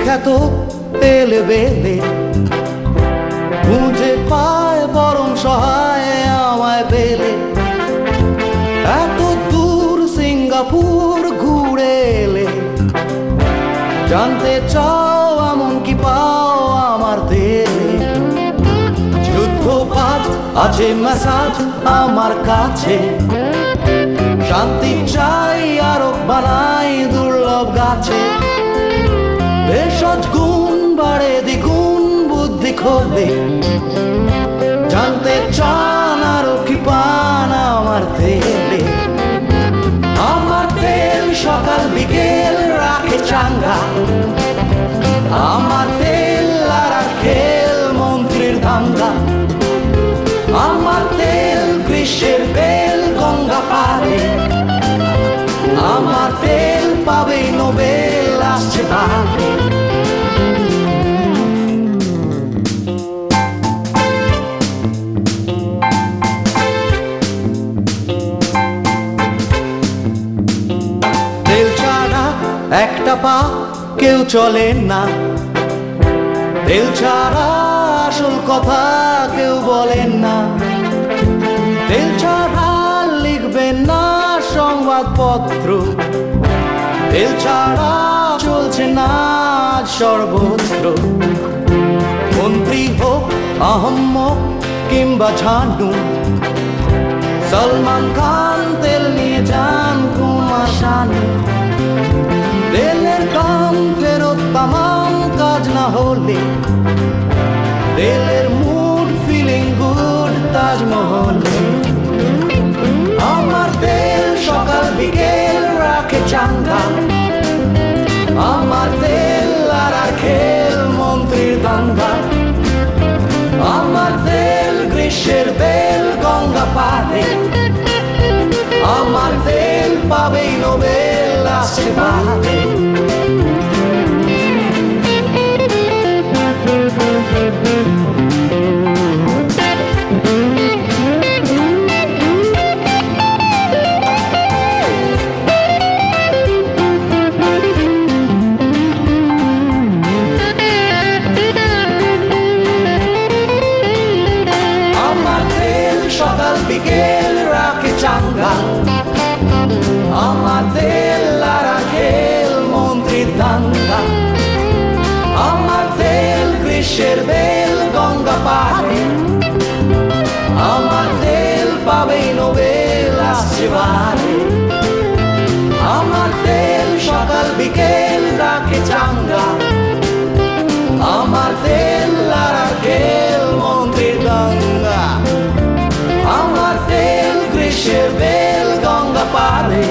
বিখ্যাত তেল বেলে খুঁজে পায় পরম সহায় আমায় পেলে। এত দূর সিঙ্গাপুর ঘুরে এলে জানতে চাও এমন কি পাও আমার তেলে। যুদ্ধপাত আছে ম্যাসাজ আমার কাছে, শান্তি চাই আরো বানাই দুর্লভ গাছে। ভেষজ গুণ বাড়ে দ্বিগুণ বুদ্ধি খোলে, জানতে চান আরো কি পান আমার তেলে। আমার তেল সকাল বিকেল রাখে চাঙ্গা, আমার তেল আর খেল মন্ত্রীর দাঙ্গা। আমার তেল গ্রীষ্মের বেল গঙ্গা পারে, আমার তেল পাবে নোবেল আসছে বারে। তেল ছাড়া একটা পা কেউ চলে না, তেল ছাড়া আসল কথা কেউ বলেন না। তেল ছাড়া লিখবেন না সংবাদপত্র, তেল ছাড়া চলছে না সর্বত্র। মন্ত্রী হোক আহম্মক কিংবা ঝাঁডু, সলমান খান তেল নিয়ে যান কুমাশানে। তেলের দাম ফেরত তামাম কাজ না হলে, তেলের মুড ফিলিং গুড তাজমহলে। আমার তেল সকাল বিকেল রাখে চাঙ্গা, আমার তেল আর খেল মন্ত্রীর দাঙ্গা। আমার তেল গ্রীষ্মের বেল গঙ্গা পারে, আমার তেল পাবেই নোবেল আসছে বারে। সকাল বিকেল রাখে চাঙ্গা, আমার তেল আর খেল মন্ত্রীর দাঙ্গা। আমার তেল গ্রীষ্মের বেল গঙ্গা পারে, আমার তেল পাবেই নোবেল আসছে বারে। আমার তেল সকাল বিকেল রাখে চাঙ্গা, আমার তেল আর খেল মন্ত্রীর দাঙ্গা। আমার তেল গ্রীষ্মের বেল গঙ্গা পারে,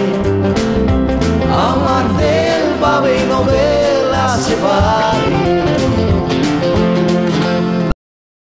আমার তেল পাবে নোবেল আসছে বারে।